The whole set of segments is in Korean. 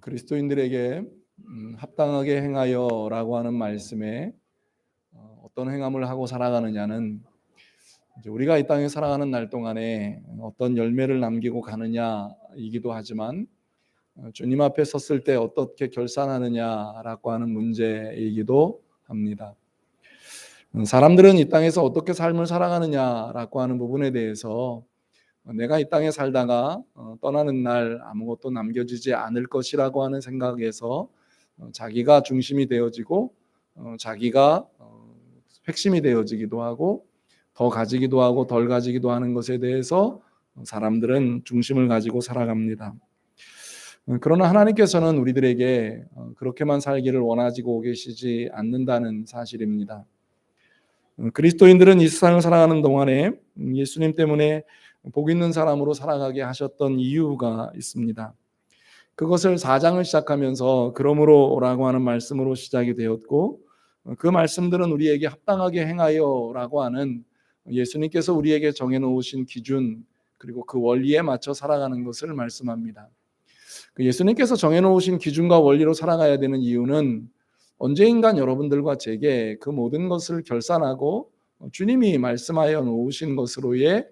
그리스도인들에게 합당하게 행하여라고 하는 말씀에 어떤 행함을 하고 살아가느냐는 이제 우리가 이 땅에 살아가는 날 동안에 어떤 열매를 남기고 가느냐이기도 하지만 주님 앞에 섰을 때 어떻게 결산하느냐라고 하는 문제이기도 합니다. 사람들은 이 땅에서 어떻게 삶을 살아가느냐라고 하는 부분에 대해서 내가 이 땅에 살다가 떠나는 날 아무것도 남겨지지 않을 것이라고 하는 생각에서 자기가 중심이 되어지고 자기가 핵심이 되어지기도 하고 더 가지기도 하고 덜 가지기도 하는 것에 대해서 사람들은 중심을 가지고 살아갑니다. 그러나 하나님께서는 우리들에게 그렇게만 살기를 원하시고 계시지 않는다는 사실입니다. 그리스도인들은 이 세상을 살아가는 동안에 예수님 때문에 복 있는 사람으로 살아가게 하셨던 이유가 있습니다. 그것을 4장을 시작하면서 그러므로라고 하는 말씀으로 시작이 되었고, 그 말씀들은 우리에게 합당하게 행하여라고 하는 예수님께서 우리에게 정해놓으신 기준 그리고 그 원리에 맞춰 살아가는 것을 말씀합니다. 예수님께서 정해놓으신 기준과 원리로 살아가야 되는 이유는 언제인가 여러분들과 제게 그 모든 것을 결산하고 주님이 말씀하여 놓으신 것으로의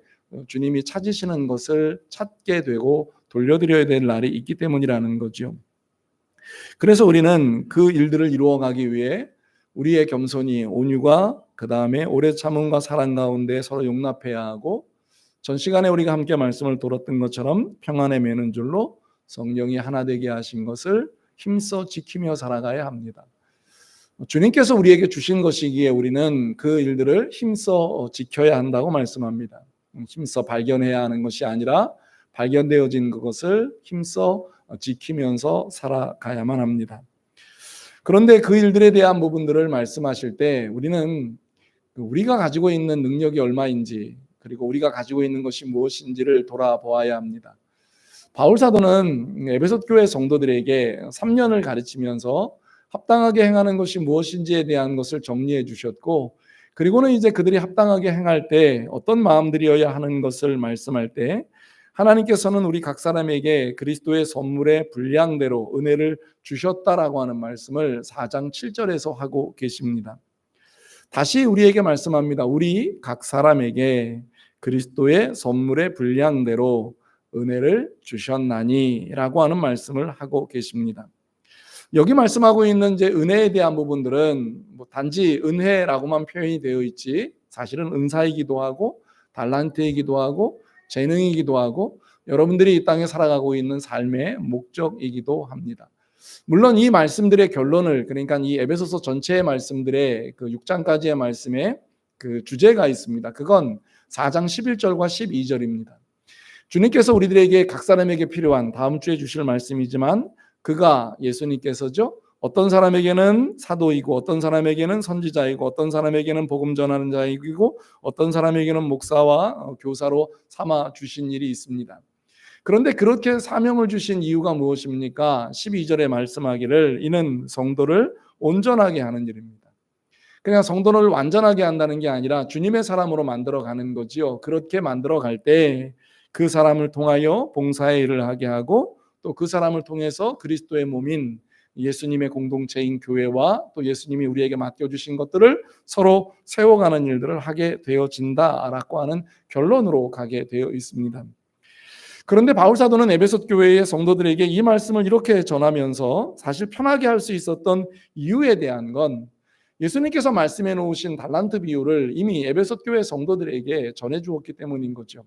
주님이 찾으시는 것을 찾게 되고 돌려드려야 될 날이 있기 때문이라는 거죠. 그래서 우리는 그 일들을 이루어가기 위해 우리의 겸손이 온유가 그 다음에 오래 참음과 사랑 가운데 서로 용납해야 하고, 전 시간에 우리가 함께 말씀을 들었던 것처럼 평안에 매는 줄로 성령이 하나 되게 하신 것을 힘써 지키며 살아가야 합니다. 주님께서 우리에게 주신 것이기에 우리는 그 일들을 힘써 지켜야 한다고 말씀합니다. 힘써 발견해야 하는 것이 아니라 발견되어진 그것을 힘써 지키면서 살아가야만 합니다. 그런데 그 일들에 대한 부분들을 말씀하실 때 우리는 우리가 가지고 있는 능력이 얼마인지 그리고 우리가 가지고 있는 것이 무엇인지를 돌아보아야 합니다. 바울 사도는 에베소 교회 성도들에게 3년을 가르치면서 합당하게 행하는 것이 무엇인지에 대한 것을 정리해 주셨고, 그리고는 이제 그들이 합당하게 행할 때 어떤 마음들이어야 하는 것을 말씀할 때 하나님께서는 우리 각 사람에게 그리스도의 선물의 분량대로 은혜를 주셨다라고 하는 말씀을 4장 7절에서 하고 계십니다. 다시 우리에게 말씀합니다. 우리 각 사람에게 그리스도의 선물의 분량대로 은혜를 주셨나니라고 하는 말씀을 하고 계십니다. 여기 말씀하고 있는 이제 은혜에 대한 부분들은 단지 은혜라고만 표현이 되어 있지 사실은 은사이기도 하고 달란트이기도 하고 재능이기도 하고 여러분들이 이 땅에 살아가고 있는 삶의 목적이기도 합니다. 물론 이 말씀들의 결론을, 그러니까 이 에베소서 전체의 말씀들의 그 6장까지의 말씀에 그 주제가 있습니다. 그건 4장 11절과 12절입니다. 주님께서 우리들에게 각 사람에게 필요한, 다음 주에 주실 말씀이지만 그가 예수님께서죠, 어떤 사람에게는 사도이고 어떤 사람에게는 선지자이고 어떤 사람에게는 복음 전하는 자이고 어떤 사람에게는 목사와 교사로 삼아 주신 일이 있습니다. 그런데 그렇게 사명을 주신 이유가 무엇입니까? 12절에 말씀하기를 이는 성도를 온전하게 하는 일입니다. 그냥 성도를 완전하게 한다는 게 아니라 주님의 사람으로 만들어가는 거지요. 그렇게 만들어갈 때 그 사람을 통하여 봉사의 일을 하게 하고 또 그 사람을 통해서 그리스도의 몸인 예수님의 공동체인 교회와 또 예수님이 우리에게 맡겨주신 것들을 서로 세워가는 일들을 하게 되어진다라고 하는 결론으로 가게 되어 있습니다. 그런데 바울 사도는 에베소 교회의 성도들에게 이 말씀을 이렇게 전하면서 사실 편하게 할 수 있었던 이유에 대한 건 예수님께서 말씀해 놓으신 달란트 비유를 이미 에베소 교회 성도들에게 전해 주었기 때문인 거죠.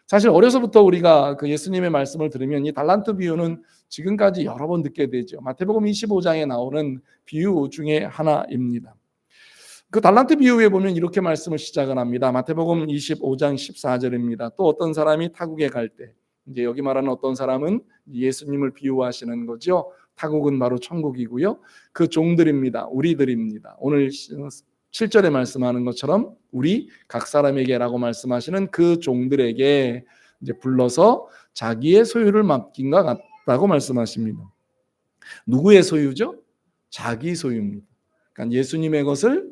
사실 어려서부터 우리가 그 예수님의 말씀을 들으면 이 달란트 비유는 지금까지 여러 번 듣게 되죠. 마태복음 25장에 나오는 비유 중에 하나입니다. 그 달란트 비유에 보면 이렇게 말씀을 시작을 합니다. 마태복음 25장 14절입니다. 또 어떤 사람이 타국에 갈 때, 이제 여기 말하는 어떤 사람은 예수님을 비유하시는 거죠. 타국은 바로 천국이고요. 그 종들입니다. 우리들입니다. 오늘 7절에 말씀하는 것처럼 우리 각 사람에게라고 말씀하시는 그 종들에게 이제 불러서 자기의 소유를 맡긴가 같다고 말씀하십니다. 누구의 소유죠? 자기 소유입니다. 그러니까 예수님의 것을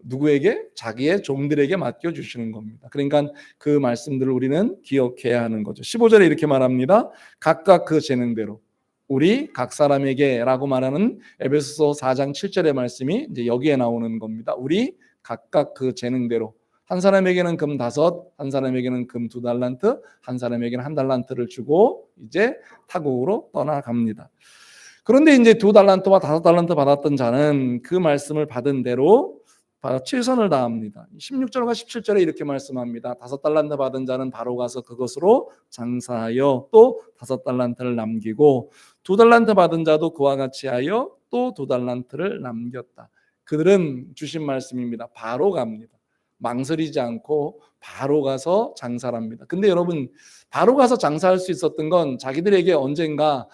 누구에게? 자기의 종들에게 맡겨주시는 겁니다. 그러니까 그 말씀들을 우리는 기억해야 하는 거죠. 15절에 이렇게 말합니다. 각각 그 재능대로. 우리 각 사람에게라고 말하는 에베소서 4장 7절의 말씀이 이제 여기에 나오는 겁니다. 우리 각각 그 재능대로 한 사람에게는 금 5, 한 사람에게는 금 2달란트, 한 사람에게는 1달란트를 주고 이제 타국으로 떠나갑니다. 그런데 이제 2달란트와 5달란트 받았던 자는 그 말씀을 받은 대로 최선을 다합니다. 16절과 17절에 이렇게 말씀합니다. 5달란트 받은 자는 바로 가서 그것으로 장사하여 또 5달란트를 남기고 2달란트 받은 자도 그와 같이 하여 또 2달란트를 남겼다. 그들은 주신 말씀입니다. 바로 갑니다. 망설이지 않고 바로 가서 장사를 합니다. 근데 여러분, 바로 가서 장사할 수 있었던 건 자기들에게 언젠가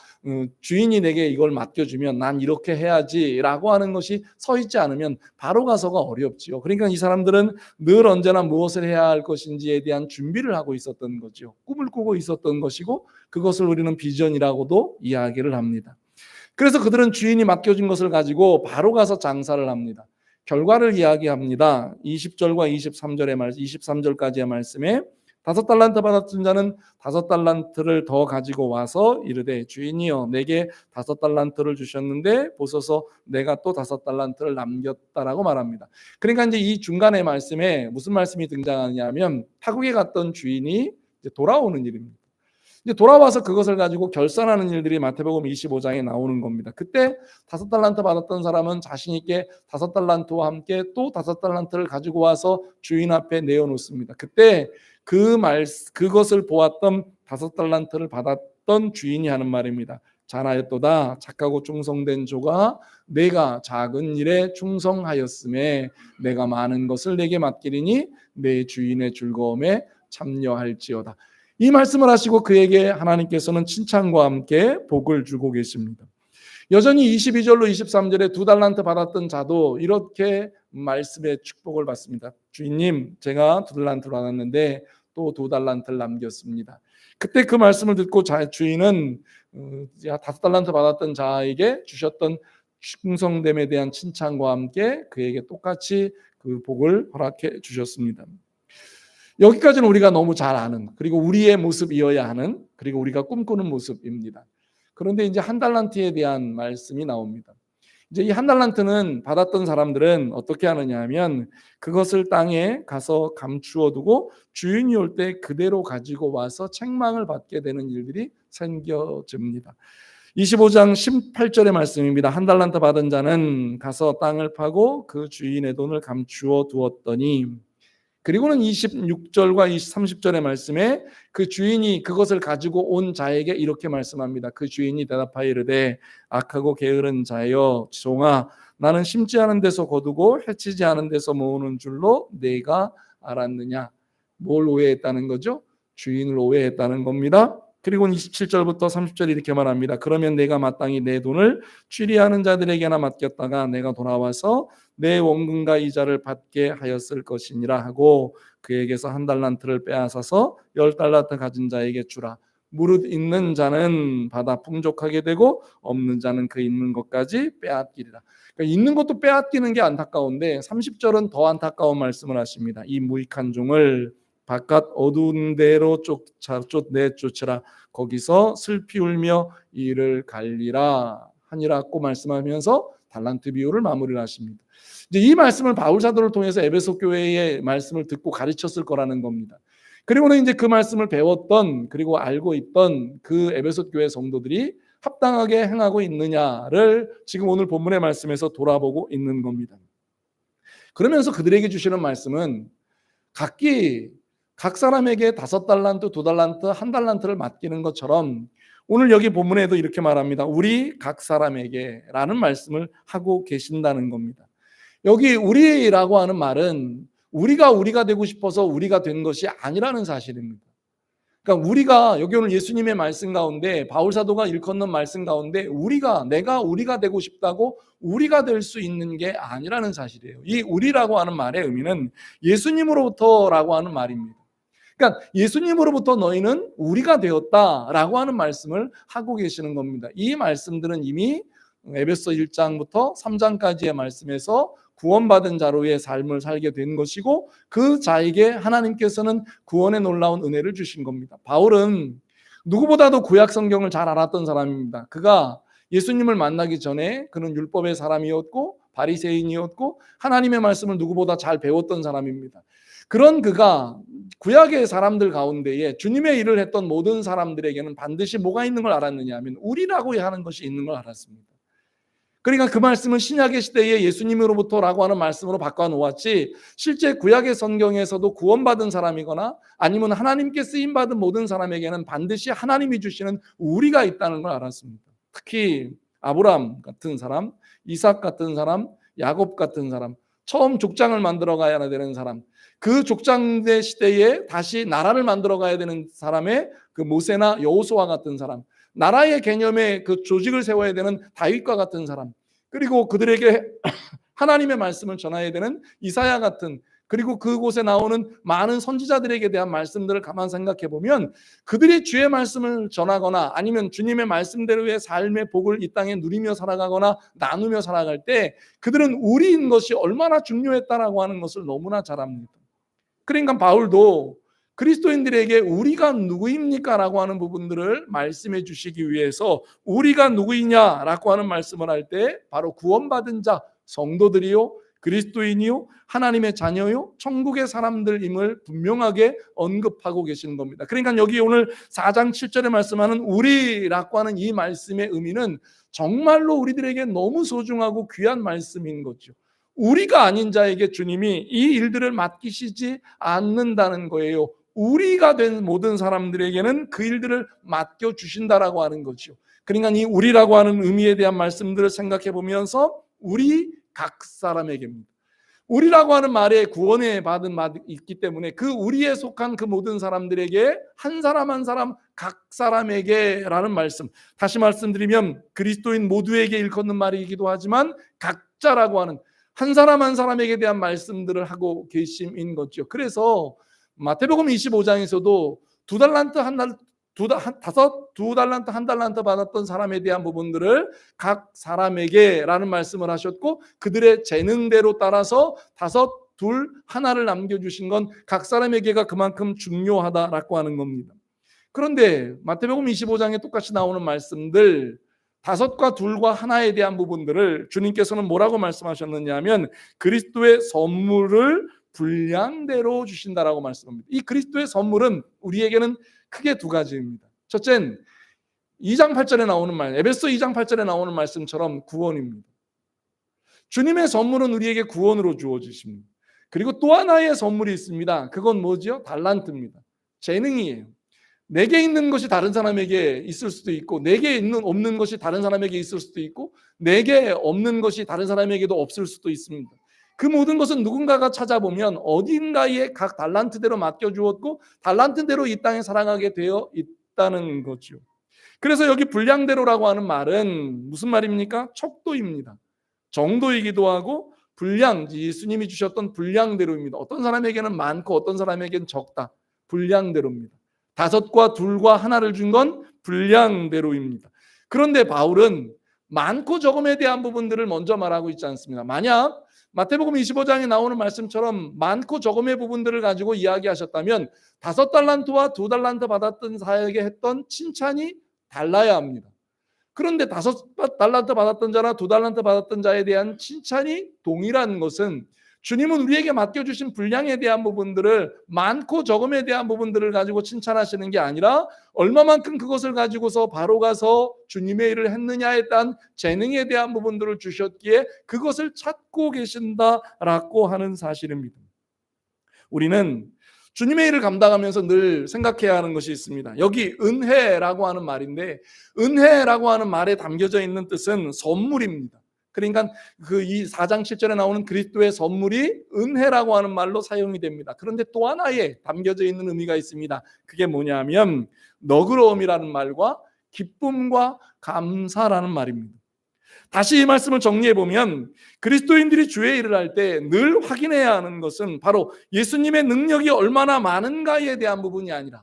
주인이 내게 이걸 맡겨주면 난 이렇게 해야지라고 하는 것이 서 있지 않으면 바로 가서가 어렵지요. 그러니까 이 사람들은 늘 언제나 무엇을 해야 할 것인지에 대한 준비를 하고 있었던 거죠. 꿈을 꾸고 있었던 것이고 그것을 우리는 비전이라고도 이야기를 합니다. 그래서 그들은 주인이 맡겨준 것을 가지고 바로 가서 장사를 합니다. 결과를 이야기합니다. 20절과 23절의 말씀, 23절까지의 말씀에 5달란트 받았던 자는 5달란트를 더 가지고 와서 이르되 주인이여 내게 5달란트를 주셨는데 보소서 내가 또 5달란트를 남겼다라고 말합니다. 그러니까 이제 이 중간의 말씀에 무슨 말씀이 등장하냐면 타국에 갔던 주인이 이제 돌아오는 일입니다. 이제 돌아와서 그것을 가지고 결산하는 일들이 마태복음 25장에 나오는 겁니다. 그때 5달란트 받았던 사람은 자신 있게 5달란트와 함께 또 5달란트를 가지고 와서 주인 앞에 내어놓습니다. 그때 그것을 보았던 5달란트를 받았던 주인이 하는 말입니다. 잘하였도다 착하고 충성된 조가 내가 작은 일에 충성하였음에 내가 많은 것을 내게 맡기리니 내 주인의 즐거움에 참여할지어다. 이 말씀을 하시고 그에게 하나님께서는 칭찬과 함께 복을 주고 계십니다. 여전히 22절로 23절에 2달란트 받았던 자도 이렇게 말씀의 축복을 받습니다. 주인님, 제가 2달란트를 받았는데 또 2달란트를 남겼습니다. 그때 그 말씀을 듣고 주인은 5달란트 받았던 자에게 주셨던 충성됨에 대한 칭찬과 함께 그에게 똑같이 그 복을 허락해 주셨습니다. 여기까지는 우리가 너무 잘 아는, 그리고 우리의 모습이어야 하는, 그리고 우리가 꿈꾸는 모습입니다. 그런데 이제 1달란트에 대한 말씀이 나옵니다. 이제 이 1달란트는 받았던 사람들은 어떻게 하느냐 하면 그것을 땅에 가서 감추어 두고 주인이 올 때 그대로 가지고 와서 책망을 받게 되는 일들이 생겨집니다. 25장 18절의 말씀입니다. 1달란트 받은 자는 가서 땅을 파고 그 주인의 돈을 감추어 두었더니, 그리고는 26절과 30절의 말씀에 그 주인이 그것을 가지고 온 자에게 이렇게 말씀합니다. 그 주인이 대답하여 이르되 악하고 게으른 자여 종아 나는 심지 않은 데서 거두고 해치지 않은 데서 모으는 줄로 내가 알았느냐. 뭘 오해했다는 거죠? 주인을 오해했다는 겁니다. 그리고 27절부터 30절 이렇게 말합니다. 그러면 내가 마땅히 내 돈을 취리하는 자들에게나 맡겼다가 내가 돌아와서 내 원금과 이자를 받게 하였을 것이니라 하고 그에게서 1달란트를 빼앗아서 10달란트 가진 자에게 주라. 무릇 있는 자는 받아 풍족하게 되고 없는 자는 그 있는 것까지 빼앗기리라. 그러니까 있는 것도 빼앗기는 게 안타까운데 30절은 더 안타까운 말씀을 하십니다. 이 무익한 종을 바깥 어두운 데로 내쫓으라. 거기서 슬피 울며 이를 갈리라 하니라고 말씀하면서 달란트 비유를 마무리를 하십니다. 이제 이 말씀을 바울 사도를 통해서 에베소 교회의 말씀을 듣고 가르쳤을 거라는 겁니다. 그리고는 이제 그 말씀을 배웠던 그리고 알고 있던 그 에베소 교회 성도들이 합당하게 행하고 있느냐를 지금 오늘 본문의 말씀에서 돌아보고 있는 겁니다. 그러면서 그들에게 주시는 말씀은 각 사람에게 5달란트, 2달란트, 1달란트를 맡기는 것처럼 오늘 여기 본문에도 이렇게 말합니다. 우리 각 사람에게 라는 말씀을 하고 계신다는 겁니다. 여기 우리라고 하는 말은 우리가 되고 싶어서 우리가 된 것이 아니라는 사실입니다. 그러니까 우리가 여기 오늘 예수님의 말씀 가운데 바울 사도가 일컫는 말씀 가운데 내가 우리가 되고 싶다고 우리가 될 수 있는 게 아니라는 사실이에요. 이 우리라고 하는 말의 의미는 예수님으로부터라고 하는 말입니다. 그러니까 예수님으로부터 너희는 우리가 되었다라고 하는 말씀을 하고 계시는 겁니다. 이 말씀들은 이미 에베소 1장부터 3장까지의 말씀에서 구원받은 자로의 삶을 살게 된 것이고 그 자에게 하나님께서는 구원의 놀라운 은혜를 주신 겁니다. 바울은 누구보다도 구약 성경을 잘 알았던 사람입니다. 그가 예수님을 만나기 전에 그는 율법의 사람이었고 바리새인이었고 하나님의 말씀을 누구보다 잘 배웠던 사람입니다. 그런 그가 구약의 사람들 가운데에 주님의 일을 했던 모든 사람들에게는 반드시 뭐가 있는 걸 알았느냐 하면 우리라고 하는 것이 있는 걸 알았습니다. 그러니까 그 말씀은 신약의 시대에 예수님으로부터라고 하는 말씀으로 바꿔놓았지, 실제 구약의 성경에서도 구원받은 사람이거나 아니면 하나님께 쓰임받은 모든 사람에게는 반드시 하나님이 주시는 우리가 있다는 걸 알았습니다. 특히 아브라함 같은 사람, 이삭 같은 사람, 야곱 같은 사람, 처음 족장을 만들어 가야 되는 사람, 그 족장대 시대에 다시 나라를 만들어 가야 되는 사람의 그 모세나 여호수아 같은 사람, 나라의 개념의 그 조직을 세워야 되는 다윗과 같은 사람, 그리고 그들에게 하나님의 말씀을 전해야 되는 이사야 같은, 그리고 그곳에 나오는 많은 선지자들에게 대한 말씀들을 가만 생각해 보면 그들이 주의 말씀을 전하거나 아니면 주님의 말씀대로의 삶의 복을 이 땅에 누리며 살아가거나 나누며 살아갈 때 그들은 우리인 것이 얼마나 중요했다라고 하는 것을 너무나 잘 압니다. 그러니까 바울도 그리스도인들에게 우리가 누구입니까? 라고 하는 부분들을 말씀해 주시기 위해서 우리가 누구이냐라고 하는 말씀을 할 때 바로 구원받은 자, 성도들이요, 그리스도인이요, 하나님의 자녀요, 천국의 사람들임을 분명하게 언급하고 계시는 겁니다. 그러니까 여기 오늘 4장 7절에 말씀하는 우리라고 하는 이 말씀의 의미는 정말로 우리들에게 너무 소중하고 귀한 말씀인 거죠. 우리가 아닌 자에게 주님이 이 일들을 맡기시지 않는다는 거예요. 우리가 된 모든 사람들에게는 그 일들을 맡겨주신다라고 하는 거죠. 그러니까 이 우리라고 하는 의미에 대한 말씀들을 생각해 보면서 우리 각 사람에게입니다. 우리라고 하는 말에 구원에 받은 말이 있기 때문에 그 우리에 속한 그 모든 사람들에게 한 사람 한 사람 각 사람에게라는 말씀, 다시 말씀드리면 그리스도인 모두에게 일컫는 말이기도 하지만 각자라고 하는 한 사람 한 사람에게 대한 말씀들을 하고 계심인 거죠. 그래서 마태복음 25장에서도 두 달란트 한 달란트 받았던 사람에 대한 부분들을 각 사람에게라는 말씀을 하셨고 그들의 재능대로 따라서 다섯, 둘, 하나를 남겨주신 건 각 사람에게가 그만큼 중요하다라고 하는 겁니다. 그런데 마태복음 25장에 똑같이 나오는 말씀들 다섯과 둘과 하나에 대한 부분들을 주님께서는 뭐라고 말씀하셨느냐 하면 그리스도의 선물을 분량대로 주신다라고 말씀합니다. 이 그리스도의 선물은 우리에게는 크게 두 가지입니다. 첫째는 2장 8절에 나오는 말, 에베소 2장 8절에 나오는 말씀처럼 구원입니다. 주님의 선물은 우리에게 구원으로 주어지십니다. 그리고 또 하나의 선물이 있습니다. 그건 뭐죠? 달란트입니다. 재능이에요. 내게 있는 것이 다른 사람에게 있을 수도 있고 내게 없는 것이 다른 사람에게 있을 수도 있고 내게 없는 것이 다른 사람에게도 없을 수도 있습니다. 그 모든 것은 누군가가 찾아보면 어딘가에 각 달란트대로 맡겨주었고 달란트대로 이 땅에 살아가게 되어 있다는 거죠. 그래서 여기 분량대로라고 하는 말은 무슨 말입니까? 척도입니다. 정도이기도 하고 분량, 예수님이 주셨던 분량대로입니다. 어떤 사람에게는 많고 어떤 사람에게는 적다. 분량대로입니다. 다섯과 둘과 하나를 준 건 분량대로입니다. 그런데 바울은 많고 적음에 대한 부분들을 먼저 말하고 있지 않습니다. 만약 마태복음 25장에 나오는 말씀처럼 많고 적음의 부분들을 가지고 이야기하셨다면 5달란트와 2달란트 받았던 사에게 했던 칭찬이 달라야 합니다. 그런데 5달란트 받았던 자나 2달란트 받았던 자에 대한 칭찬이 동일한 것은 주님은 우리에게 맡겨주신 분량에 대한 부분들을 많고 적음에 대한 부분들을 가지고 칭찬하시는 게 아니라 얼마만큼 그것을 가지고서 바로 가서 주님의 일을 했느냐에 대한 재능에 대한 부분들을 주셨기에 그것을 찾고 계신다라고 하는 사실입니다. 우리는 주님의 일을 감당하면서 늘 생각해야 하는 것이 있습니다. 여기 은혜라고 하는 말인데 은혜라고 하는 말에 담겨져 있는 뜻은 선물입니다. 그러니까 이 4장 7절에 나오는 그리스도의 선물이 은혜라고 하는 말로 사용이 됩니다. 그런데 또 하나에 담겨져 있는 의미가 있습니다. 그게 뭐냐면 너그러움이라는 말과 기쁨과 감사라는 말입니다. 다시 이 말씀을 정리해 보면 그리스도인들이 주의 일을 할 때 늘 확인해야 하는 것은 바로 예수님의 능력이 얼마나 많은가에 대한 부분이 아니라,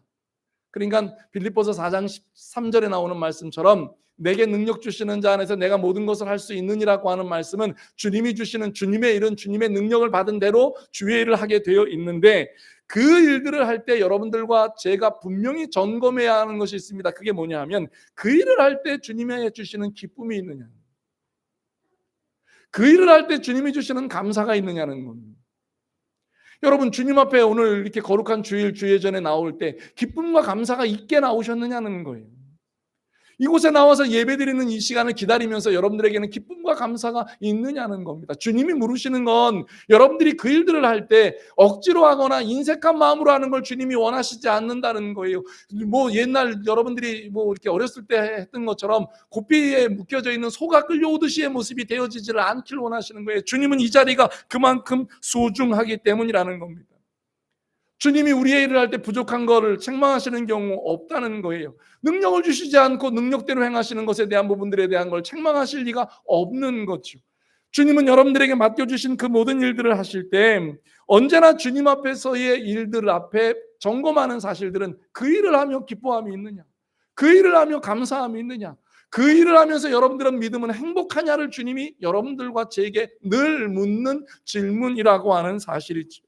그러니까 빌립보서 4장 13절에 나오는 말씀처럼 내게 능력 주시는 자 안에서 내가 모든 것을 할 수 있느니라고 하는 말씀은 주님이 주시는 주님의 일은 주님의 능력을 받은 대로 주의 일을 하게 되어 있는데 그 일들을 할 때 여러분들과 제가 분명히 점검해야 하는 것이 있습니다. 그게 뭐냐 하면 그 일을 할 때 주님이 주시는 기쁨이 있느냐, 그 일을 할 때 주님이 주시는 감사가 있느냐는 겁니다. 여러분, 주님 앞에 오늘 이렇게 거룩한 주일 주예전에 나올 때 기쁨과 감사가 있게 나오셨느냐는 거예요. 이곳에 나와서 예배드리는 이 시간을 기다리면서 여러분들에게는 기쁨과 감사가 있느냐는 겁니다. 주님이 물으시는 건 여러분들이 그 일들을 할 때 억지로 하거나 인색한 마음으로 하는 걸 주님이 원하시지 않는다는 거예요. 뭐 옛날 여러분들이 뭐 이렇게 어렸을 때 했던 것처럼 고삐에 묶여져 있는 소가 끌려오듯이의 모습이 되어지지를 않길 원하시는 거예요. 주님은 이 자리가 그만큼 소중하기 때문이라는 겁니다. 주님이 우리의 일을 할 때 부족한 것을 책망하시는 경우 없다는 거예요. 능력을 주시지 않고 능력대로 행하시는 것에 대한 부분들에 대한 걸 책망하실 리가 없는 거죠. 주님은 여러분들에게 맡겨주신 그 모든 일들을 하실 때 언제나 주님 앞에서의 일들 앞에 점검하는 사실들은 그 일을 하며 기뻐함이 있느냐, 그 일을 하며 감사함이 있느냐, 그 일을 하면서 여러분들은 믿음은 행복하냐를 주님이 여러분들과 제게 늘 묻는 질문이라고 하는 사실이죠.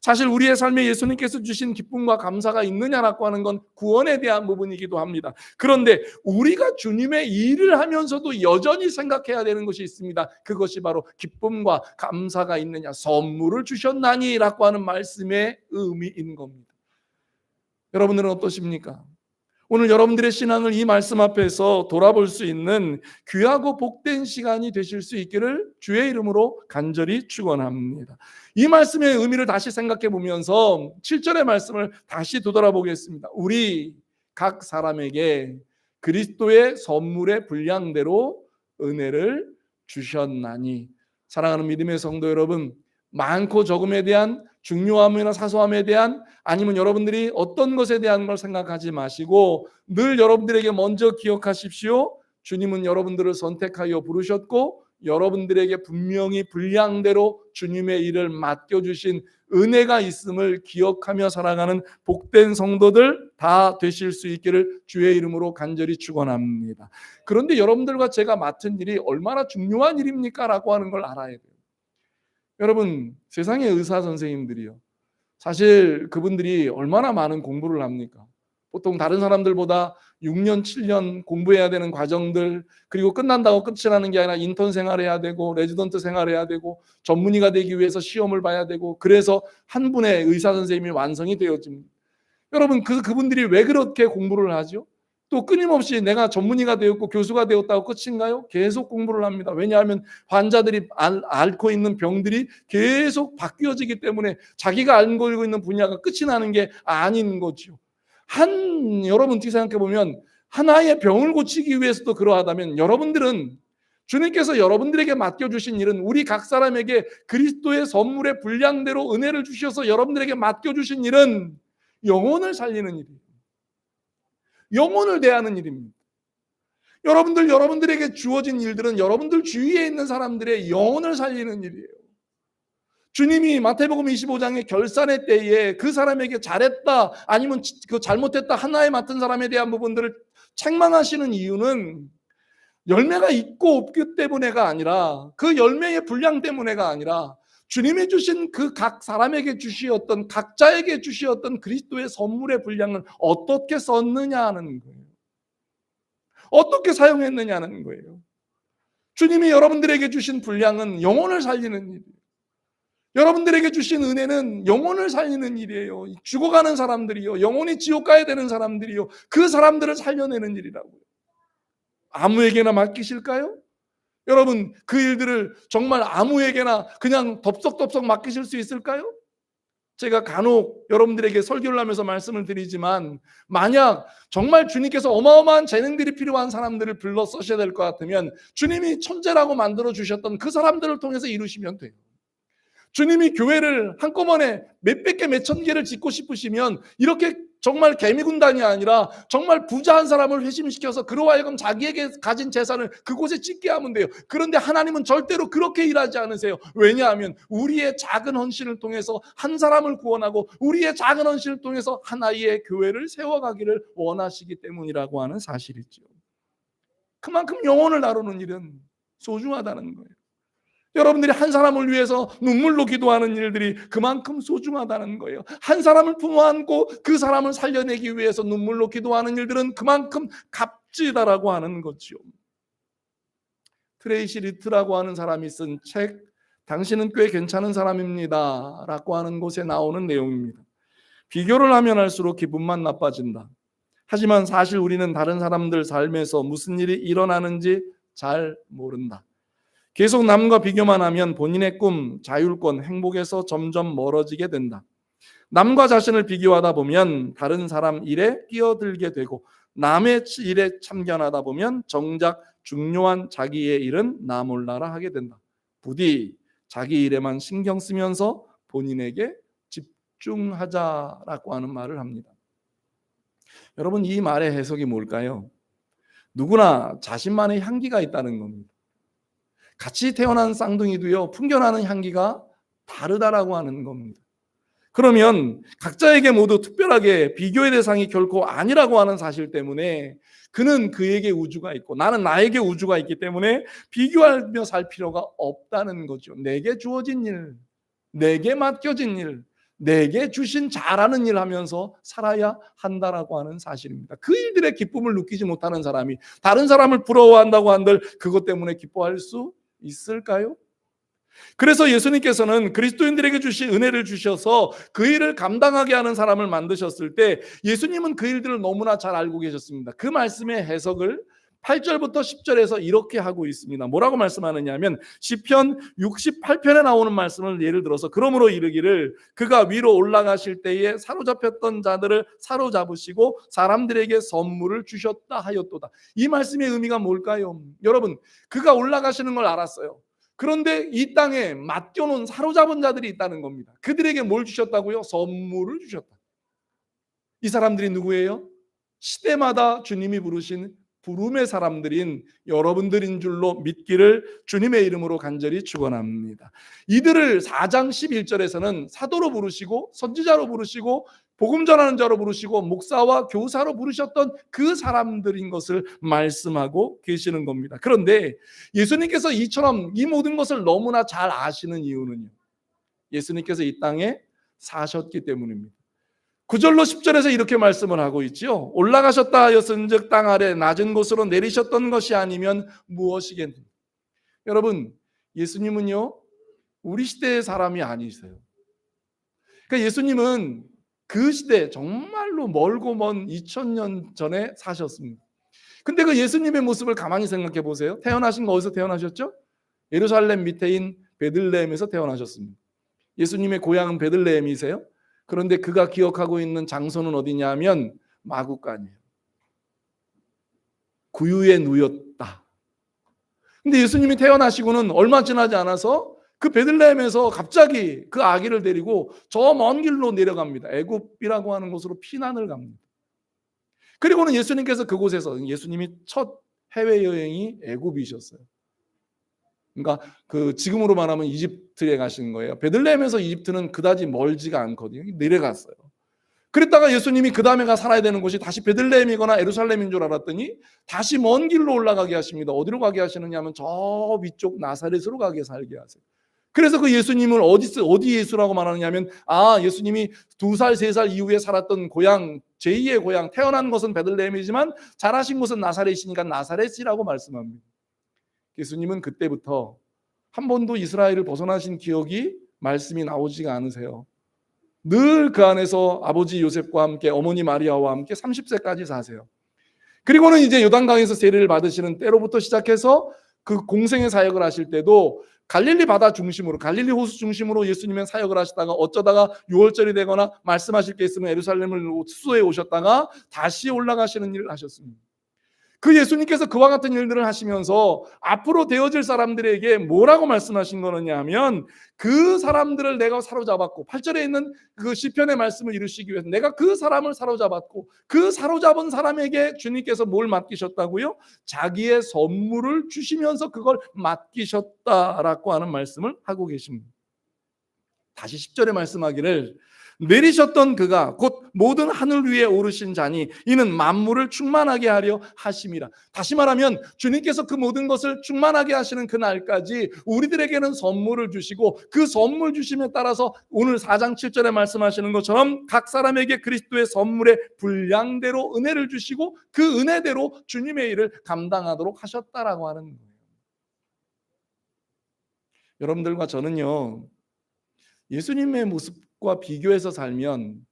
사실 우리의 삶에 예수님께서 주신 기쁨과 감사가 있느냐라고 하는 건 구원에 대한 부분이기도 합니다. 그런데 우리가 주님의 일을 하면서도 여전히 생각해야 되는 것이 있습니다. 그것이 바로 기쁨과 감사가 있느냐, 선물을 주셨나니라고 하는 말씀의 의미인 겁니다. 여러분들은 어떠십니까? 오늘 여러분들의 신앙을 이 말씀 앞에서 돌아볼 수 있는 귀하고 복된 시간이 되실 수 있기를 주의 이름으로 간절히 축원합니다. 이 말씀의 의미를 다시 생각해 보면서 7절의 말씀을 다시 되돌아보겠습니다. 우리 각 사람에게 그리스도의 선물의 분량대로 은혜를 주셨나니. 사랑하는 믿음의 성도 여러분, 많고 적음에 대한 중요함이나 사소함에 대한 아니면 여러분들이 어떤 것에 대한 걸 생각하지 마시고 늘 여러분들에게 먼저 기억하십시오. 주님은 여러분들을 선택하여 부르셨고 여러분들에게 분명히 분량대로 주님의 일을 맡겨주신 은혜가 있음을 기억하며 살아가는 복된 성도들 다 되실 수 있기를 주의 이름으로 간절히 축원합니다. 그런데 여러분들과 제가 맡은 일이 얼마나 중요한 일입니까? 라고 하는 걸 알아야 돼요. 여러분, 세상의 의사 선생님들이요, 사실 그분들이 얼마나 많은 공부를 합니까? 보통 다른 사람들보다 6년, 7년 공부해야 되는 과정들, 그리고 끝난다고 끝이 나는 게 아니라 인턴 생활해야 되고 레지던트 생활해야 되고 전문의가 되기 위해서 시험을 봐야 되고, 그래서 한 분의 의사 선생님이 완성이 되어집니다. 여러분, 그분들이 왜 그렇게 공부를 하죠? 또 끊임없이 내가 전문의가 되었고 교수가 되었다고 끝인가요? 계속 공부를 합니다. 왜냐하면 환자들이 앓고 있는 병들이 계속 바뀌어지기 때문에 자기가 알고 있는 분야가 끝이 나는 게 아닌 거죠. 여러분 어떻게 생각해 보면 하나의 병을 고치기 위해서도 그러하다면 여러분들은 주님께서 여러분들에게 맡겨주신 일은 우리 각 사람에게 그리스도의 선물의 분량대로 은혜를 주셔서 여러분들에게 맡겨주신 일은 영혼을 살리는 일이에요. 영혼을 대하는 일입니다. 여러분들에게 주어진 일들은 여러분들 주위에 있는 사람들의 영혼을 살리는 일이에요. 주님이 마태복음 25장의 결산의 때에 그 사람에게 잘했다 아니면 그 잘못했다 하나에 맡은 사람에 대한 부분들을 책망하시는 이유는 열매가 있고 없기 때문에가 아니라 그 열매의 분량 때문에가 아니라 주님이 주신 그 각 사람에게 주시었던 각자에게 주시었던 그리스도의 선물의 분량을 어떻게 썼느냐 하는 거예요. 어떻게 사용했느냐는 거예요. 주님이 여러분들에게 주신 분량은 영혼을 살리는 일이에요. 여러분들에게 주신 은혜는 영혼을 살리는 일이에요. 죽어가는 사람들이요, 영혼이 지옥 가야 되는 사람들이요, 그 사람들을 살려내는 일이라고요. 아무에게나 맡기실까요? 여러분, 그 일들을 정말 아무에게나 그냥 덥석덥석 맡기실 수 있을까요? 제가 간혹 여러분들에게 설교를 하면서 말씀을 드리지만 만약 정말 주님께서 어마어마한 재능들이 필요한 사람들을 불러 쓰셔야 될 것 같으면 주님이 천재라고 만들어 주셨던 그 사람들을 통해서 이루시면 돼요. 주님이 교회를 한꺼번에 몇백 개, 몇천 개를 짓고 싶으시면 이렇게 정말 개미군단이 아니라 정말 부자 한 사람을 회심시켜서 그로 하여금 자기에게 가진 재산을 그곳에 짓게 하면 돼요. 그런데 하나님은 절대로 그렇게 일하지 않으세요. 왜냐하면 우리의 작은 헌신을 통해서 한 사람을 구원하고 우리의 작은 헌신을 통해서 하나의 교회를 세워가기를 원하시기 때문이라고 하는 사실이죠. 그만큼 영혼을 다루는 일은 소중하다는 거예요. 여러분들이 한 사람을 위해서 눈물로 기도하는 일들이 그만큼 소중하다는 거예요. 한 사람을 품어 안고 그 사람을 살려내기 위해서 눈물로 기도하는 일들은 그만큼 값지다라고 하는 거죠. 트레이시 리트라고 하는 사람이 쓴 책 당신은 꽤 괜찮은 사람입니다 라고 하는 곳에 나오는 내용입니다. 비교를 하면 할수록 기분만 나빠진다. 하지만 사실 우리는 다른 사람들 삶에서 무슨 일이 일어나는지 잘 모른다. 계속 남과 비교만 하면 본인의 꿈, 자율권, 행복에서 점점 멀어지게 된다. 남과 자신을 비교하다 보면 다른 사람 일에 끼어들게 되고 남의 일에 참견하다 보면 정작 중요한 자기의 일은 나 몰라라 하게 된다. 부디 자기 일에만 신경 쓰면서 본인에게 집중하자라고 하는 말을 합니다. 여러분, 이 말의 해석이 뭘까요? 누구나 자신만의 향기가 있다는 겁니다. 같이 태어난 쌍둥이도요, 풍겨나는 향기가 다르다라고 하는 겁니다. 그러면 각자에게 모두 특별하게 비교의 대상이 결코 아니라고 하는 사실 때문에 그는 그에게 우주가 있고 나는 나에게 우주가 있기 때문에 비교하며 살 필요가 없다는 거죠. 내게 주어진 일, 내게 맡겨진 일, 내게 주신 잘하는 일 하면서 살아야 한다라고 하는 사실입니다. 그 일들의 기쁨을 느끼지 못하는 사람이 다른 사람을 부러워한다고 한들 그것 때문에 기뻐할 수 있을까요? 그래서 예수님께서는 그리스도인들에게 주신 은혜를 주셔서 그 일을 감당하게 하는 사람을 만드셨을 때 예수님은 그 일들을 너무나 잘 알고 계셨습니다. 그 말씀의 해석을 8절부터 10절에서 이렇게 하고 있습니다. 뭐라고 말씀하느냐 하면 시편 68편에 나오는 말씀을 예를 들어서 그러므로 이르기를 그가 위로 올라가실 때에 사로잡혔던 자들을 사로잡으시고 사람들에게 선물을 주셨다 하였도다. 이 말씀의 의미가 뭘까요? 여러분, 그가 올라가시는 걸 알았어요. 그런데 이 땅에 맡겨놓은 사로잡은 자들이 있다는 겁니다. 그들에게 뭘 주셨다고요? 선물을 주셨다. 이 사람들이 누구예요? 시대마다 주님이 부르신 부름의 사람들인 여러분들인 줄로 믿기를 주님의 이름으로 간절히 축원합니다. 이들을 4장 11절에서는 사도로 부르시고 선지자로 부르시고 복음 전하는 자로 부르시고 목사와 교사로 부르셨던 그 사람들인 것을 말씀하고 계시는 겁니다. 그런데 예수님께서 이처럼 이 모든 것을 너무나 잘 아시는 이유는요, 예수님께서 이 땅에 사셨기 때문입니다. 9절로 10절에서 이렇게 말씀을 하고 있지요. 올라가셨다 하였은즉 땅 아래 낮은 곳으로 내리셨던 것이 아니면 무엇이겠느냐. 여러분, 예수님은요 우리 시대의 사람이 아니세요. 그러니까 예수님은 그 시대 정말로 멀고 먼 2000년 전에 사셨습니다. 근데 그 예수님의 모습을 가만히 생각해 보세요. 태어나신 거 어디서 태어나셨죠? 예루살렘 밑에인 베들레헴에서 태어나셨습니다. 예수님의 고향은 베들레헴이세요. 그런데 그가 기억하고 있는 장소는 어디냐 하면 마구간이에요. 구유에 누였다. 근데 예수님이 태어나시고는 얼마 지나지 않아서 그 베들레헴에서 갑자기 그 아기를 데리고 저 먼 길로 내려갑니다. 애굽이라고 하는 곳으로 피난을 갑니다. 그리고는 예수님께서 그곳에서 예수님이 첫 해외여행이 애굽이셨어요. 그러니까 그 지금으로 말하면 이집트에 가신 거예요. 베들레헴에서 이집트는 그다지 멀지가 않거든요. 내려갔어요. 그랬다가 예수님이 그 다음에 가 살아야 되는 곳이 다시 베들레헴이거나 예루살렘인 줄 알았더니 다시 먼 길로 올라가게 하십니다. 어디로 가게 하시느냐 하면 저 위쪽 나사렛으로 가게 살게 하세요. 그래서 그 예수님을 어디 예수라고 말하느냐 하면 예수님이 2살, 3살 이후에 살았던 고향, 제2의 고향, 태어난 것은 베들레헴이지만 자라신 곳은 나사렛이니까 나사렛이라고 말씀합니다. 예수님은 그때부터 한 번도 이스라엘을 벗어나신 기억이 말씀이 나오지가 않으세요. 늘 그 안에서 아버지 요셉과 함께 어머니 마리아와 함께 30세까지 사세요. 그리고는 이제 요단강에서 세례를 받으시는 때로부터 시작해서 그 공생의 사역을 하실 때도 갈릴리 바다 중심으로, 갈릴리 호수 중심으로 예수님의 사역을 하시다가 어쩌다가 6월절이 되거나 말씀하실 게 있으면 예루살렘을 수도에 오셨다가 다시 올라가시는 일을 하셨습니다. 그 예수님께서 그와 같은 일들을 하시면서 앞으로 되어질 사람들에게 뭐라고 말씀하신 거느냐 하면 그 사람들을 내가 사로잡았고 8절에 있는 그 시편의 말씀을 이루시기 위해서 내가 그 사람을 사로잡았고 그 사로잡은 사람에게 주님께서 뭘 맡기셨다고요? 자기의 선물을 주시면서 그걸 맡기셨다라고 하는 말씀을 하고 계십니다. 다시 10절에 말씀하기를 내리셨던 그가 곧 모든 하늘 위에 오르신 자니 이는 만물을 충만하게 하려 하심이라. 다시 말하면 주님께서 그 모든 것을 충만하게 하시는 그날까지 우리들에게는 선물을 주시고, 그 선물 주심에 따라서 오늘 4장 7절에 말씀하시는 것처럼 각 사람에게 그리스도의 선물의 분량대로 은혜를 주시고 그 은혜대로 주님의 일을 감당하도록 하셨다라고 하는 거예요. 여러분들과 저는요, 예수님의 모습과 비교해서 살면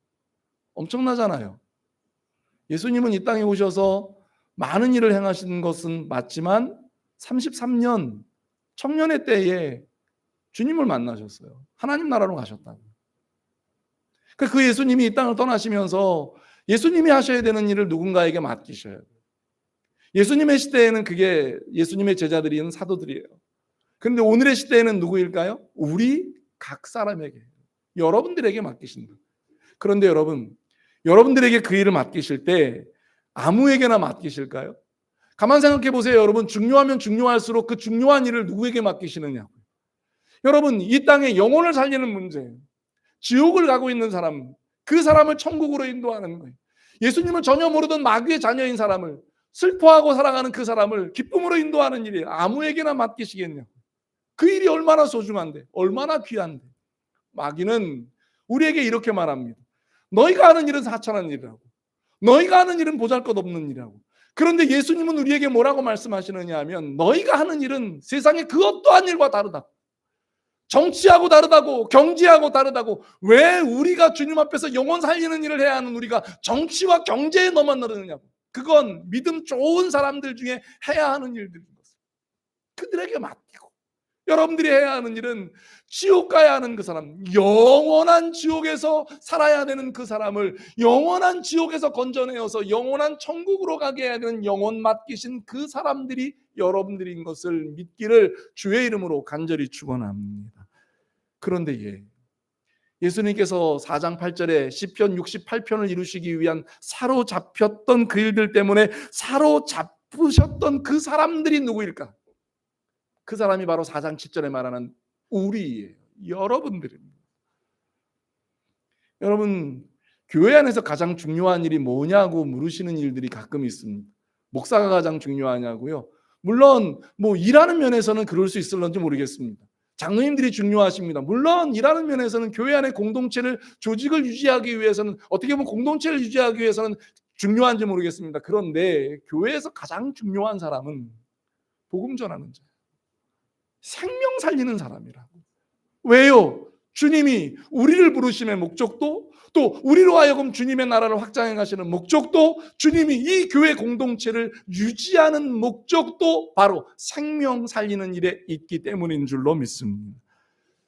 엄청나잖아요. 예수님은 이 땅에 오셔서 많은 일을 행하신 것은 맞지만 33년 청년의 때에 주님을 만나셨어요. 하나님 나라로 가셨다고. 그 예수님이 이 땅을 떠나시면서 예수님이 하셔야 되는 일을 누군가에게 맡기셔야 돼요. 예수님의 시대에는 그게 예수님의 제자들이는 사도들이에요. 그런데 오늘의 시대에는 누구일까요? 우리 각 사람에게, 여러분들에게 맡기신다. 그런데 여러분들에게 그 일을 맡기실 때 아무에게나 맡기실까요? 가만 생각해 보세요. 여러분, 중요하면 중요할수록 그 중요한 일을 누구에게 맡기시느냐고요. 여러분, 이 땅에 영혼을 살리는 문제, 지옥을 가고 있는 사람, 그 사람을 천국으로 인도하는 거예요. 예수님을 전혀 모르던 마귀의 자녀인 사람을, 슬퍼하고 살아가는 그 사람을 기쁨으로 인도하는 일이 아무에게나 맡기시겠냐. 그 일이 얼마나 소중한데, 얼마나 귀한데. 마귀는 우리에게 이렇게 말합니다. 너희가 하는 일은 사천한 일이라고, 너희가 하는 일은 보잘것없는 일이라고. 그런데 예수님은 우리에게 뭐라고 말씀하시느냐 하면, 너희가 하는 일은 세상의 그 어떠한 일과 다르다. 정치하고 다르다고, 경제하고 다르다고. 왜 우리가 주님 앞에서 영혼 살리는 일을 해야 하는 우리가 정치와 경제에 너만 나르느냐고. 그건 믿음 좋은 사람들 중에 해야 하는 일들인 것을 그들에게 맡기고, 여러분들이 해야 하는 일은 지옥 가야 하는 그 사람, 영원한 지옥에서 살아야 되는 그 사람을 영원한 지옥에서 건져내어서 영원한 천국으로 가게 해야 되는 영혼 맡기신 그 사람들이 여러분들인 것을 믿기를 주의 이름으로 간절히 축원합니다. 그런데 예수님께서 4장 8절에 시편 68편을 이루시기 위한 사로잡혔던 그 일들 때문에 사로잡으셨던 그 사람들이 누구일까? 그 사람이 바로 4장 7절에 말하는 우리예요. 여러분들입니다. 여러분, 교회 안에서 가장 중요한 일이 뭐냐고 물으시는 일들이 가끔 있습니다. 목사가 가장 중요하냐고요? 물론 일하는 면에서는 그럴 수 있을런지 모르겠습니다. 장로님들이 중요하십니다. 물론 일하는 면에서는 교회 안에 공동체를, 조직을 유지하기 위해서는, 어떻게 보면 공동체를 유지하기 위해서는 중요한지 모르겠습니다. 그런데 교회에서 가장 중요한 사람은 복음 전하는 자, 생명 살리는 사람이라고. 왜요? 주님이 우리를 부르심의 목적도, 또 우리로 하여금 주님의 나라를 확장해 가시는 목적도, 주님이 이 교회 공동체를 유지하는 목적도 바로 생명 살리는 일에 있기 때문인 줄로 믿습니다.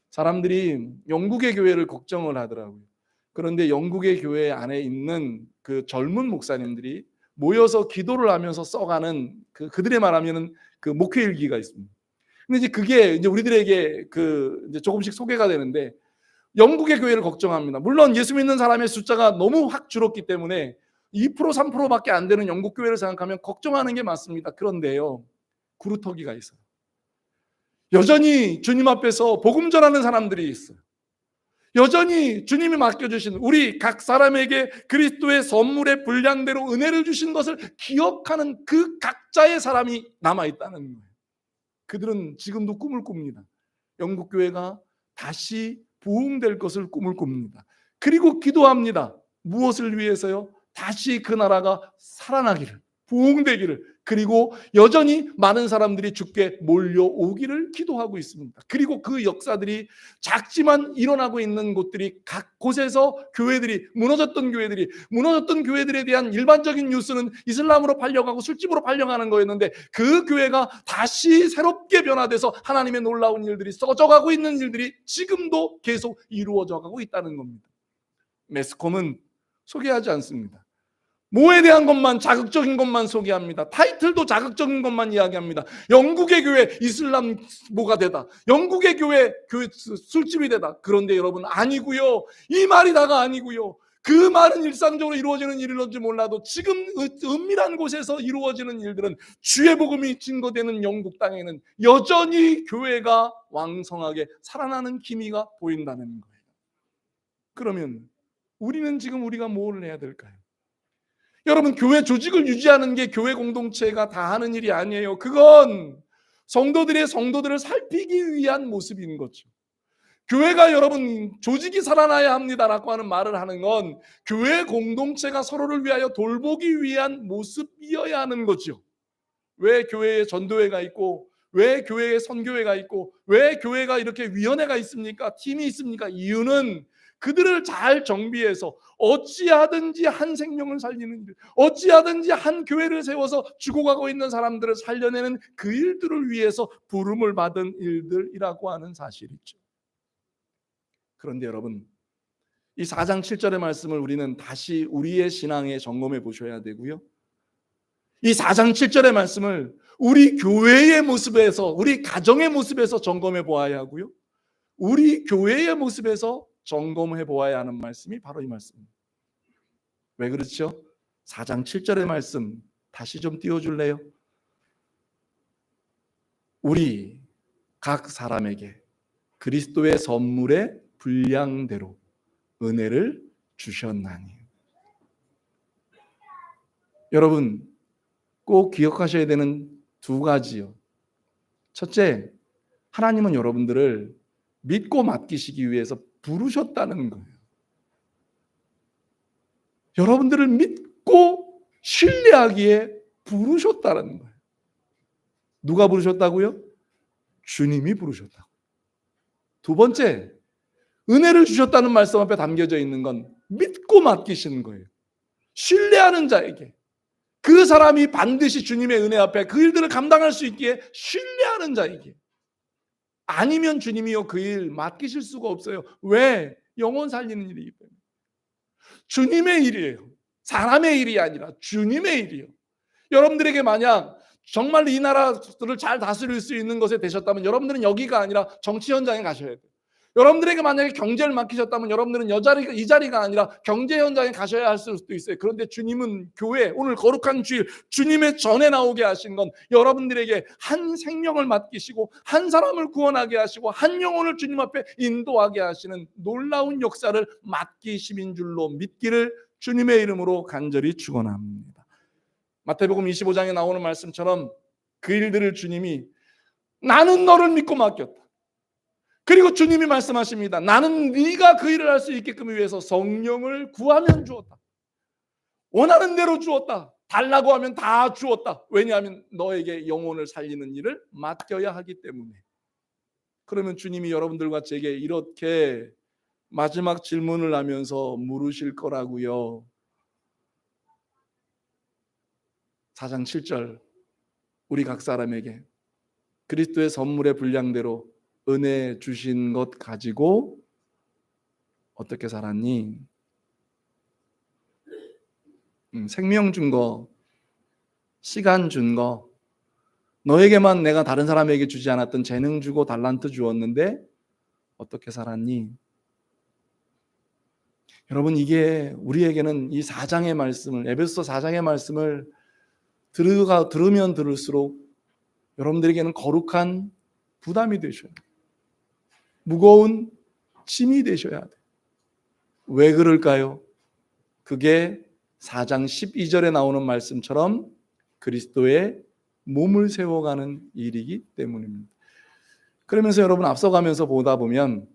사람들이 영국의 교회를 걱정을 하더라고요. 그런데 영국의 교회 안에 있는 그 젊은 목사님들이 모여서 기도를 하면서 써가는 그들의 말하면은 그 목회일기가 있습니다. 근데 그게 우리들에게 이제 조금씩 소개가 되는데, 영국의 교회를 걱정합니다. 물론 예수 믿는 사람의 숫자가 너무 확 줄었기 때문에 2% 3%밖에 안 되는 영국 교회를 생각하면 걱정하는 게 맞습니다. 그런데요, 구루터기가 있어요. 여전히 주님 앞에서 복음 전하는 사람들이 있어요. 여전히 주님이 맡겨주신 우리 각 사람에게 그리스도의 선물의 분량대로 은혜를 주신 것을 기억하는 그 각자의 사람이 남아있다는 거예요. 그들은 지금도 꿈을 꿉니다. 영국 교회가 다시 부흥될 것을 꿈을 꿉니다. 그리고 기도합니다. 무엇을 위해서요? 다시 그 나라가 살아나기를, 부흥되기를, 그리고 여전히 많은 사람들이 주께 몰려오기를 기도하고 있습니다. 그리고 그 역사들이 작지만 일어나고 있는 곳들이 각 곳에서 무너졌던 교회들에 대한 일반적인 뉴스는 이슬람으로 팔려가고 술집으로 팔려가는 거였는데, 그 교회가 다시 새롭게 변화돼서 하나님의 놀라운 일들이 써져가고 있는 일들이 지금도 계속 이루어져 가고 있다는 겁니다. 매스컴은 소개하지 않습니다. 뭐에 대한 것만, 자극적인 것만 소개합니다. 타이틀도 자극적인 것만 이야기합니다. 영국의 교회 이슬람 뭐가 되다, 영국의 교회 술집이 되다. 그런데 여러분, 아니고요. 이 말이 다가 아니고요. 그 말은 일상적으로 이루어지는 일일런지 몰라도 지금 은밀한 곳에서 이루어지는 일들은, 주의 복음이 증거되는 영국 땅에는 여전히 교회가 왕성하게 살아나는 기미가 보인다는 거예요. 그러면 우리는 지금 우리가 뭘 해야 될까요? 여러분, 교회 조직을 유지하는 게 교회 공동체가 다 하는 일이 아니에요. 그건 성도들을 살피기 위한 모습인 거죠. 교회가 여러분 조직이 살아나야 합니다라고 하는 말을 하는 건 교회 공동체가 서로를 위하여 돌보기 위한 모습이어야 하는 거죠. 왜 교회에 전도회가 있고, 왜 교회에 선교회가 있고, 왜 교회가 이렇게 위원회가 있습니까? 팀이 있습니까? 이유는 그들을 잘 정비해서 어찌하든지 한 생명을 살리는 일, 어찌하든지 한 교회를 세워서 죽어가고 있는 사람들을 살려내는 그 일들을 위해서 부름을 받은 일들이라고 하는 사실이죠. 그런데 여러분, 이 4장 7절의 말씀을 우리는 다시 우리의 신앙에 점검해 보셔야 되고요. 이 4장 7절의 말씀을 우리 교회의 모습에서, 우리 가정의 모습에서 점검해 보아야 하고요. 우리 교회의 모습에서 점검해 보아야 하는 말씀이 바로 이 말씀입니다. 왜 그렇죠? 4장 7절의 말씀 다시 좀 띄워줄래요? 우리 각 사람에게 그리스도의 선물의 분량대로 은혜를 주셨나니. 여러분, 꼭 기억하셔야 되는 두 가지요. 첫째, 하나님은 여러분들을 믿고 맡기시기 위해서 부르셨다는 거예요. 여러분들을 믿고 신뢰하기에 부르셨다는 거예요. 누가 부르셨다고요? 주님이 부르셨다고. 두 번째, 은혜를 주셨다는 말씀 앞에 담겨져 있는 건 믿고 맡기시는 거예요. 신뢰하는 자에게, 그 사람이 반드시 주님의 은혜 앞에 그 일들을 감당할 수 있기에 신뢰하는 자에게. 아니면 주님이요 그 일 맡기실 수가 없어요. 왜? 영혼 살리는 일이기 때문에. 주님의 일이에요. 사람의 일이 아니라 주님의 일이요. 여러분들에게 만약 정말 이 나라를 잘 다스릴 수 있는 것에 되셨다면 여러분들은 여기가 아니라 정치 현장에 가셔야 돼요. 여러분들에게 만약에 경제를 맡기셨다면 여러분들은 이 자리가 아니라 경제 현장에 가셔야 할 수도 있어요. 그런데 주님은 교회, 오늘 거룩한 주일 주님의 전에 나오게 하신 건 여러분들에게 한 생명을 맡기시고 한 사람을 구원하게 하시고 한 영혼을 주님 앞에 인도하게 하시는 놀라운 역사를 맡기심인 줄로 믿기를 주님의 이름으로 간절히 축원합니다. 마태복음 25장에 나오는 말씀처럼 그 일들을 주님이 나는 너를 믿고 맡겼다. 그리고 주님이 말씀하십니다. 나는 네가 그 일을 할 수 있게끔 위해서 성령을 구하면 주었다. 원하는 대로 주었다. 달라고 하면 다 주었다. 왜냐하면 너에게 영혼을 살리는 일을 맡겨야 하기 때문에. 그러면 주님이 여러분들과 제게 이렇게 마지막 질문을 하면서 물으실 거라고요. 4장 7절 우리 각 사람에게 그리스도의 선물의 분량대로 은혜 주신 것 가지고 어떻게 살았니? 생명 준 거, 시간 준 거, 너에게만 내가 다른 사람에게 주지 않았던 재능 주고 달란트 주었는데 어떻게 살았니? 여러분, 이게 우리에게는 이 4장의 말씀을, 에베소 4장의 말씀을 들으면 들을수록 여러분들에게는 거룩한 부담이 되셔요. 무거운 짐이 되셔야 돼요. 왜 그럴까요? 그게 4장 12절에 나오는 말씀처럼 그리스도의 몸을 세워가는 일이기 때문입니다. 그러면서 여러분 앞서가면서 보다 보면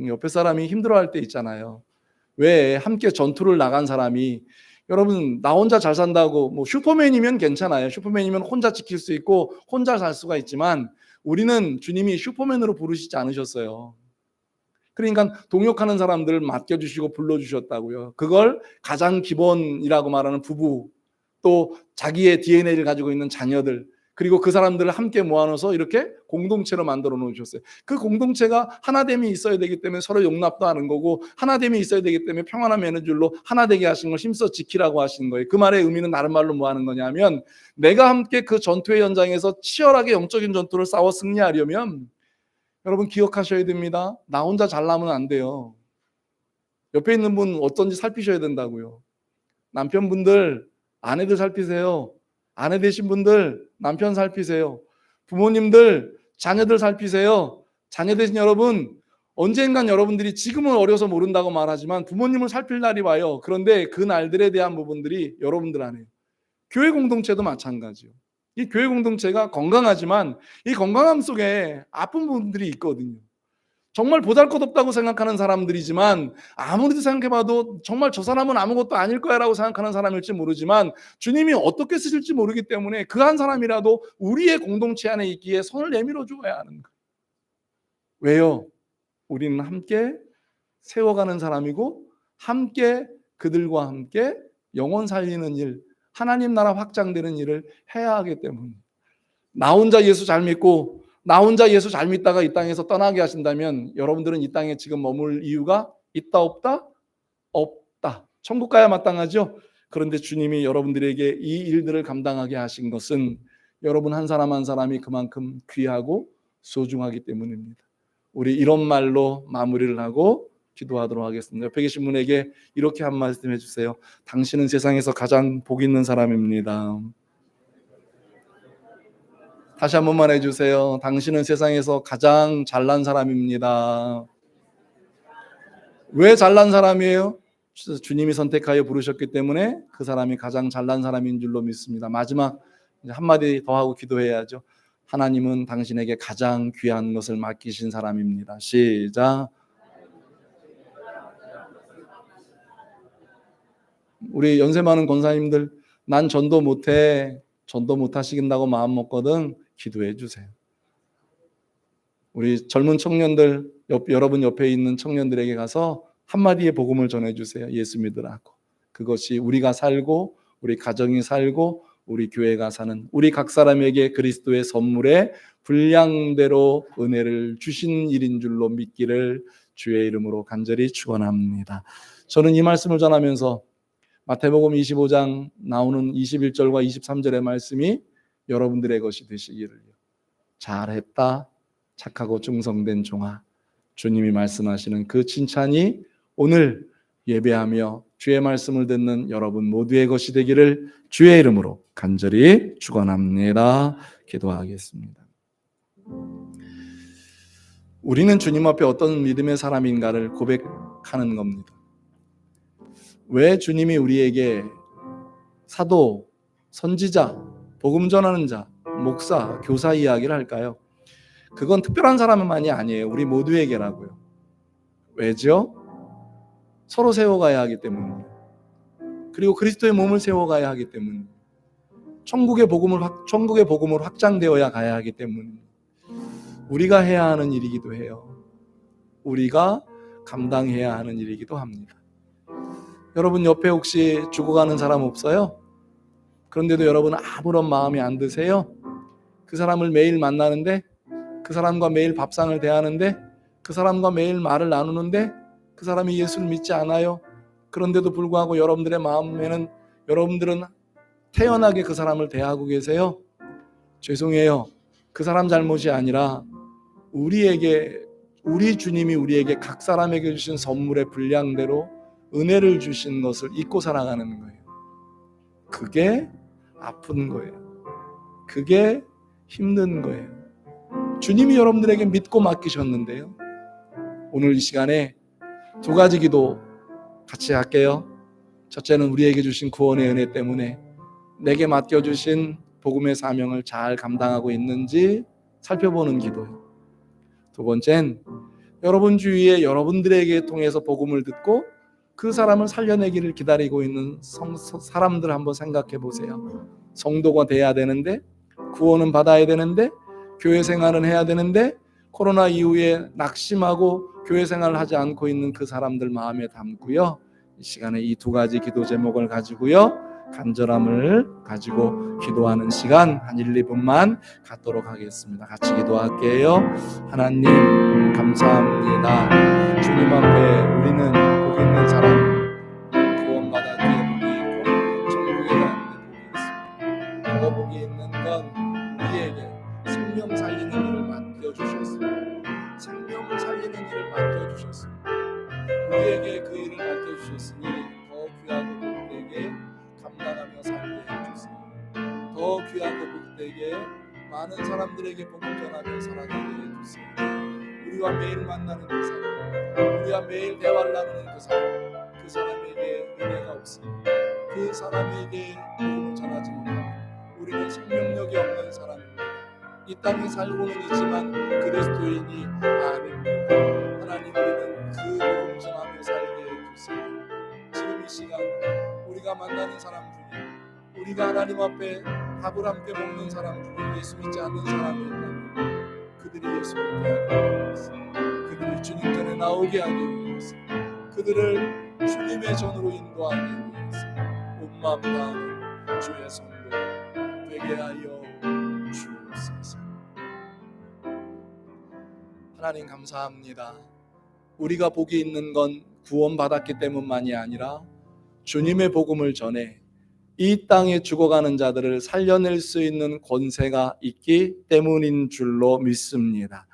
옆에 사람이 힘들어할 때 있잖아요. 왜 함께 전투를 나간 사람이 여러분 나 혼자 잘 산다고 뭐 슈퍼맨이면 괜찮아요. 슈퍼맨이면 혼자 지킬 수 있고 혼자 살 수가 있지만 우리는 주님이 슈퍼맨으로 부르시지 않으셨어요. 그러니까 동역하는 사람들을 맡겨주시고 불러주셨다고요. 그걸 가장 기본이라고 말하는 부부, 또 자기의 DNA를 가지고 있는 자녀들, 그리고 그 사람들을 함께 모아놓아서 이렇게 공동체로 만들어 놓으셨어요. 그 공동체가 하나됨이 있어야 되기 때문에 서로 용납도 하는 거고, 하나됨이 있어야 되기 때문에 평안한 매너줄로 하나되게 하신 걸 힘써 지키라고 하시는 거예요. 그 말의 의미는 다른 말로 뭐 하는 거냐면, 내가 함께 그 전투의 현장에서 치열하게 영적인 전투를 싸워 승리하려면 여러분 기억하셔야 됩니다. 나 혼자 잘나면 안 돼요. 옆에 있는 분 어떤지 살피셔야 된다고요. 남편분들 아내들 살피세요. 아내 되신 분들 남편 살피세요. 부모님들 자녀들 살피세요. 자녀 되신 여러분 언젠간 여러분들이 지금은 어려서 모른다고 말하지만 부모님을 살필 날이 와요. 그런데 그 날들에 대한 부분들이 여러분들 안에, 교회 공동체도 마찬가지요. 이 교회 공동체가 건강하지만 이 건강함 속에 아픈 부분들이 있거든요. 정말 보잘것없다고 생각하는 사람들이지만 아무리 생각해봐도 정말 저 사람은 아무것도 아닐 거야 라고 생각하는 사람일지 모르지만 주님이 어떻게 쓰실지 모르기 때문에 그 한 사람이라도 우리의 공동체 안에 있기에 손을 내밀어 주어야 하는 거예요. 왜요? 우리는 함께 세워가는 사람이고 함께 그들과 함께 영혼 살리는 일, 하나님 나라 확장되는 일을 해야 하기 때문에, 나 혼자 예수 잘 믿고 나 혼자 예수 잘 믿다가 이 땅에서 떠나게 하신다면 여러분들은 이 땅에 지금 머물 이유가 있다 없다? 없다. 천국 가야 마땅하죠. 그런데 주님이 여러분들에게 이 일들을 감당하게 하신 것은 여러분 한 사람 한 사람이 그만큼 귀하고 소중하기 때문입니다. 우리 이런 말로 마무리를 하고 기도하도록 하겠습니다. 옆에 계신 분에게 이렇게 한 말씀 해주세요. 당신은 세상에서 가장 복 있는 사람입니다. 다시 한 번만 해주세요. 당신은 세상에서 가장 잘난 사람입니다. 왜 잘난 사람이에요? 주님이 선택하여 부르셨기 때문에 그 사람이 가장 잘난 사람인 줄로 믿습니다. 마지막 한마디 더 하고 기도해야죠. 하나님은 당신에게 가장 귀한 것을 맡기신 사람입니다. 시작. 우리 연세 많은 권사님들, 난 전도 못해, 전도 못하시긴다고 마음 먹거든, 기도해 주세요. 우리 젊은 청년들, 여러분 옆에 있는 청년들에게 가서 한마디의 복음을 전해주세요. 예수 믿으라고. 그것이 우리가 살고 우리 가정이 살고 우리 교회가 사는, 우리 각 사람에게 그리스도의 선물에 분량대로 은혜를 주신 일인 줄로 믿기를 주의 이름으로 간절히 축원합니다. 저는 이 말씀을 전하면서 마태복음 25장 나오는 21절과 23절의 말씀이 여러분들의 것이 되시기를. 잘했다, 착하고 충성된 종아. 주님이 말씀하시는 그 칭찬이 오늘 예배하며 주의 말씀을 듣는 여러분 모두의 것이 되기를 주의 이름으로 간절히 축원합니다. 기도하겠습니다. 우리는 주님 앞에 어떤 믿음의 사람인가를 고백하는 겁니다. 왜 주님이 우리에게 사도, 선지자, 복음 전하는 자, 목사, 교사 이야기를 할까요? 그건 특별한 사람만이 아니에요. 우리 모두에게라고요. 왜죠? 서로 세워가야 하기 때문입니다. 그리고 그리스도의 몸을 세워가야 하기 때문입니다. 천국의 복음을 확장되어야 가야 하기 때문입니다. 우리가 해야 하는 일이기도 해요. 우리가 감당해야 하는 일이기도 합니다. 여러분 옆에 혹시 죽어가는 사람 없어요? 그런데도 여러분은 아무런 마음이 안 드세요? 그 사람을 매일 만나는데, 그 사람과 매일 밥상을 대하는데, 그 사람과 매일 말을 나누는데 그 사람이 예수를 믿지 않아요. 그런데도 불구하고 여러분들의 마음에는 여러분들은 태연하게 그 사람을 대하고 계세요. 죄송해요. 그 사람 잘못이 아니라 우리 주님이 우리에게 각 사람에게 주신 선물의 분량대로 은혜를 주신 것을 잊고 살아가는 거예요. 그게 아픈 거예요. 그게 힘든 거예요. 주님이 여러분들에게 믿고 맡기셨는데요. 오늘 이 시간에 두 가지 기도 같이 할게요. 첫째는 우리에게 주신 구원의 은혜 때문에 내게 맡겨주신 복음의 사명을 잘 감당하고 있는지 살펴보는 기도예요. 두 번째는 여러분 주위에 여러분들에게 통해서 복음을 듣고 그 사람을 살려내기를 기다리고 있는 사람들 한번 생각해 보세요. 성도가 돼야 되는데, 구원은 받아야 되는데, 교회 생활은 해야 되는데 코로나 이후에 낙심하고 교회 생활을 하지 않고 있는 그 사람들 마음에 담고요. 이 시간에 이 두 가지 기도 제목을 가지고요, 간절함을 가지고 기도하는 시간 한 1, 2분만 갖도록 하겠습니다. 같이 기도할게요. 하나님 감사합니다. 주님 앞에 우리는 복 있는 사람, 구원받아 뒤에 복이 있고 천국에 가는데 복이 있습니다. 더 복이 있는 건 우리에게 생명 살리는 일을 맡겨주셨습니다. 생명을 살리는 일을 맡겨주셨습니다. 우리에게 그 일을 맡겨주셨으니 더 귀하고 복되게 감당하며 살게 해주세요. 더 귀하고 복되게 많은 사람들에게 복음 전하며 살아가게 해주세요. 우리와 매일 만나는 그 사람, 우리와 매일 대화를 나누는 그 사람에게 은혜가 없으면, 그 사람에게 복음을 전하지 못하면 우리는 생명력이 없는 사람입니다. 이 땅에 살고는 있지만 그리스도인이 아닙니다. 하나님, 우리는 그 복음 전하며 살게 해주세요. 지금 이 시간 우리가 만나는 사람 중에, 우리가 하나님 앞에 밥을 함께 먹는 사람 중에 예수 믿지 않는 사람이 있다면 그들이 예수 믿게 하기 위해서, 그들이 주님 전에 나오게 하기 위해서, 그들을 주님의 전으로 인도하기 위해서 온 마음 다하는 주의 성도 되게 하여 주옵소서. 하나님 감사합니다. 우리가 복이 있는 건 구원받았기 때문만이 아니라 주님의 복음을 전해 이 땅에 죽어가는 자들을 살려낼 수 있는 권세가 있기 때문인 줄로 믿습니다.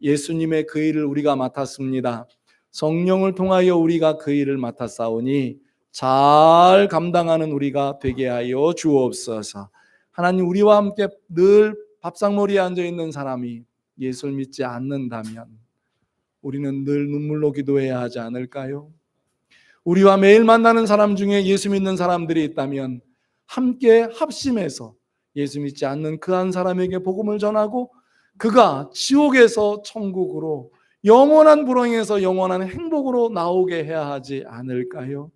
예수님의 그 일을 우리가 맡았습니다. 성령을 통하여 우리가 그 일을 맡았사오니 잘 감당하는 우리가 되게 하여 주옵소서. 하나님, 우리와 함께 늘 밥상머리에 앉아있는 사람이 예수를 믿지 않는다면 우리는 늘 눈물로 기도해야 하지 않을까요? 우리와 매일 만나는 사람 중에 예수 믿는 사람들이 있다면 함께 합심해서 예수 믿지 않는 그 한 사람에게 복음을 전하고 그가 지옥에서 천국으로, 영원한 불행에서 영원한 행복으로 나오게 해야 하지 않을까요?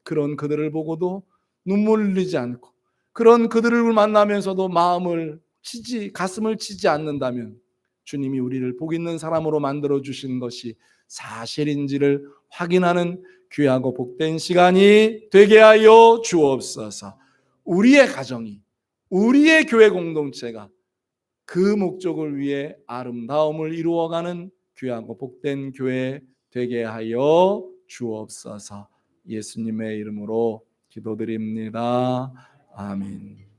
그런 그들을 보고도 눈물 흘리지 않고, 그런 그들을 만나면서도 가슴을 치지 않는다면 주님이 우리를 복 있는 사람으로 만들어 주신 것이 사실인지를 확인하는 귀하고 복된 시간이 되게 하여 주옵소서. 우리의 가정이, 우리의 교회 공동체가 그 목적을 위해 아름다움을 이루어가는 귀하고 복된 교회 되게 하여 주옵소서. 예수님의 이름으로 기도드립니다. 아멘.